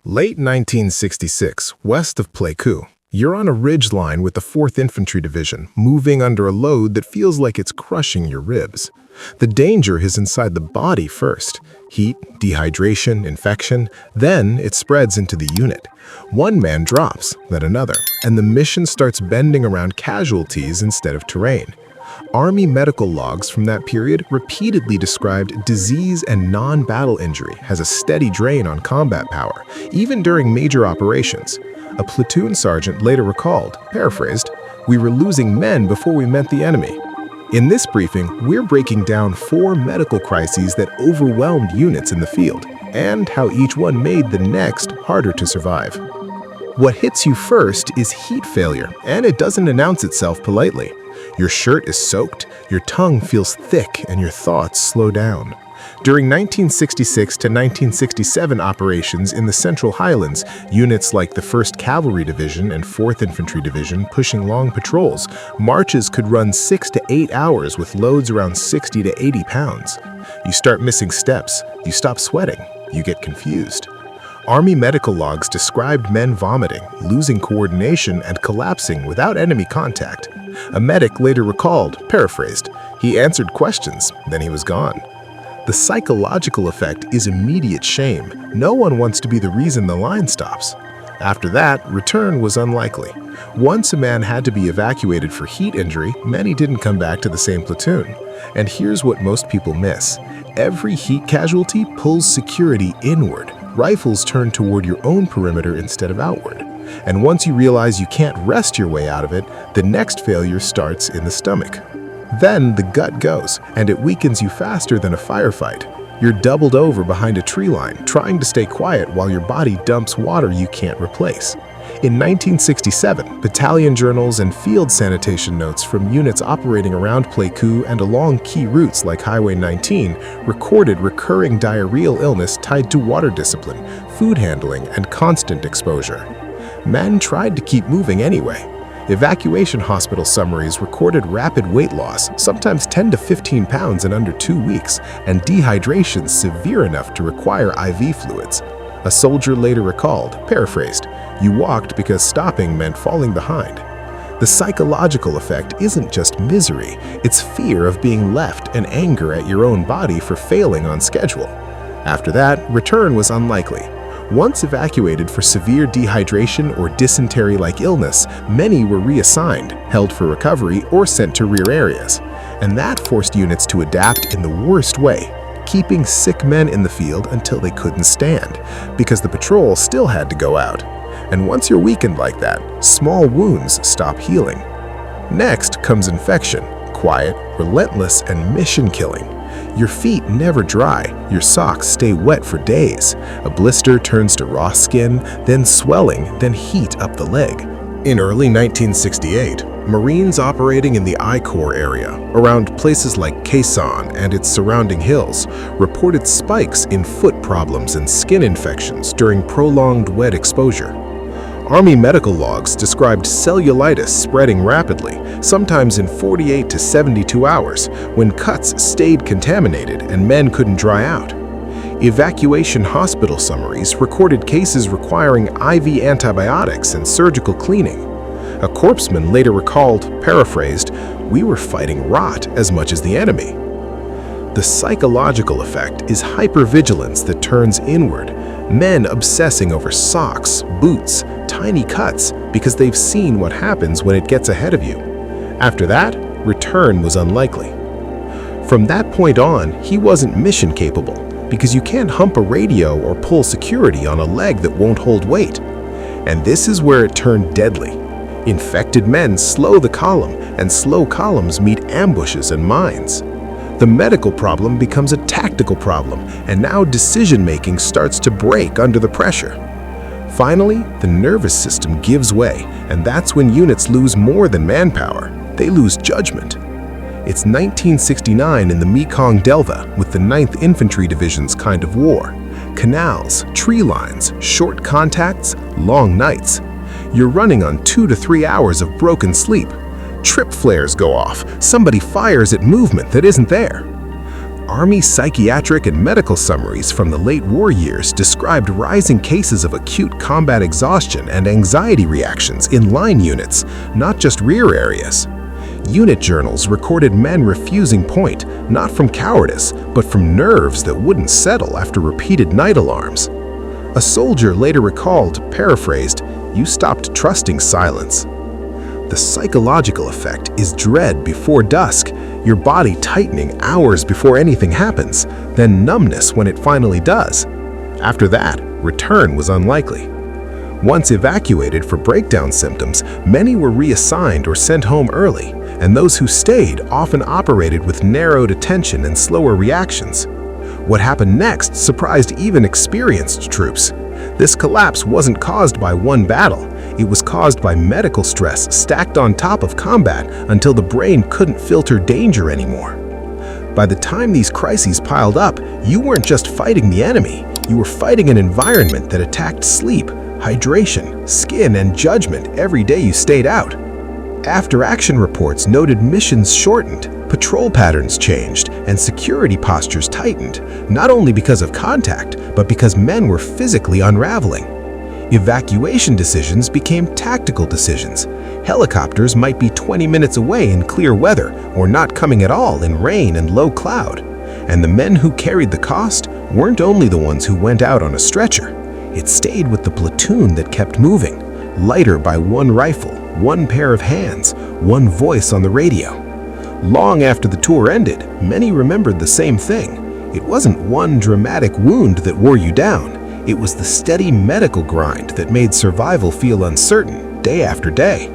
Late 1966, west of Pleiku, you're on a ridgeline with the 4th Infantry Division, moving under a load that feels like it's crushing your ribs. The danger is inside the body first. Heat, dehydration, infection, then it spreads into the unit. One man drops, then another, and the mission starts bending around casualties instead of terrain. Army medical logs from that period repeatedly described disease and non-battle injury as a steady drain on combat power, even during major operations. A platoon sergeant later recalled, paraphrased, "We were losing men before we met the enemy." In this briefing, we're breaking down 4 medical crises that overwhelmed units in the field, and how each one made the next harder to survive. What hits you first is heat failure, and it doesn't announce itself politely. Your shirt is soaked, your tongue feels thick, and your thoughts slow down. During 1966 to 1967 operations in the Central Highlands, units like the 1st Cavalry Division and 4th Infantry Division pushing long patrols, marches could run 6 to 8 hours with loads around 60 to 80 pounds. You start missing steps, you stop sweating, you get confused. Army medical logs described men vomiting, losing coordination, and collapsing without enemy contact. A medic later recalled, paraphrased, "He answered questions, then he was gone." The psychological effect is immediate shame. No one wants to be the reason the line stops. After that, return was unlikely. Once a man had to be evacuated for heat injury, many didn't come back to the same platoon. And here's what most people miss. Every heat casualty pulls security inward. Rifles turn toward your own perimeter instead of outward. And once you realize you can't wrest your way out of it, the next failure starts in the stomach. Then the gut goes, and it weakens you faster than a firefight. You're doubled over behind a tree line, trying to stay quiet while your body dumps water you can't replace. In 1967, battalion journals and field sanitation notes from units operating around Pleiku and along key routes like Highway 19 recorded recurring diarrheal illness tied to water discipline, food handling, and constant exposure. Men tried to keep moving anyway. Evacuation hospital summaries recorded rapid weight loss, sometimes 10 to 15 pounds in under 2 weeks, and dehydration severe enough to require IV fluids. A soldier later recalled, paraphrased, "You walked because stopping meant falling behind." The psychological effect isn't just misery, it's fear of being left and anger at your own body for failing on schedule. After that, return was unlikely. Once evacuated for severe dehydration or dysentery-like illness, many were reassigned, held for recovery, or sent to rear areas. And that forced units to adapt in the worst way, keeping sick men in the field until they couldn't stand, because the patrol still had to go out. And once you're weakened like that, small wounds stop healing. Next comes infection, quiet, relentless, and mission-killing. Your feet never dry, your socks stay wet for days. A blister turns to raw skin, then swelling, then heat up the leg. In early 1968, Marines operating in the I-Corps area, around places like Quezon and its surrounding hills, reported spikes in foot problems and skin infections during prolonged wet exposure. Army medical logs described cellulitis spreading rapidly, sometimes in 48 to 72 hours, when cuts stayed contaminated and men couldn't dry out. Evacuation hospital summaries recorded cases requiring IV antibiotics and surgical cleaning. A corpsman later recalled, paraphrased, "We were fighting rot as much as the enemy." The psychological effect is hypervigilance that turns inward, men obsessing over socks, boots, tiny cuts because they've seen what happens when it gets ahead of you. After that, return was unlikely. From that point on, he wasn't mission capable because you can't hump a radio or pull security on a leg that won't hold weight. And this is where it turned deadly. Infected men slow the column, and slow columns meet ambushes and mines. The medical problem becomes a tactical problem, and now decision-making starts to break under the pressure. Finally, the nervous system gives way, and that's when units lose more than manpower. They lose judgment. It's 1969 in the Mekong Delta with the 9th Infantry Division's kind of war. Canals, tree lines, short contacts, long nights. You're running on 2 to 3 hours of broken sleep. Trip flares go off. Somebody fires at movement that isn't there. Army psychiatric and medical summaries from the late war years described rising cases of acute combat exhaustion and anxiety reactions in line units, not just rear areas. Unit journals recorded men refusing point, not from cowardice, but from nerves that wouldn't settle after repeated night alarms. A soldier later recalled, paraphrased, "You stopped trusting silence." The psychological effect is dread before dusk, your body tightening hours before anything happens, then numbness when it finally does. After that, return was unlikely. Once evacuated for breakdown symptoms, many were reassigned or sent home early, and those who stayed often operated with narrowed attention and slower reactions. What happened next surprised even experienced troops. This collapse wasn't caused by one battle. It was caused by medical stress stacked on top of combat until the brain couldn't filter danger anymore. By the time these crises piled up, you weren't just fighting the enemy. You were fighting an environment that attacked sleep, hydration, skin, and judgment every day you stayed out. After-action reports noted missions shortened, patrol patterns changed, and security postures tightened, not only because of contact, but because men were physically unraveling. Evacuation decisions became tactical decisions. Helicopters might be 20 minutes away in clear weather or not coming at all in rain and low cloud. And the men who carried the cost weren't only the ones who went out on a stretcher. It stayed with the platoon that kept moving, lighter by one rifle, one pair of hands, one voice on the radio. Long after the tour ended, many remembered the same thing. It wasn't one dramatic wound that wore you down. It was the steady medical grind that made survival feel uncertain day after day.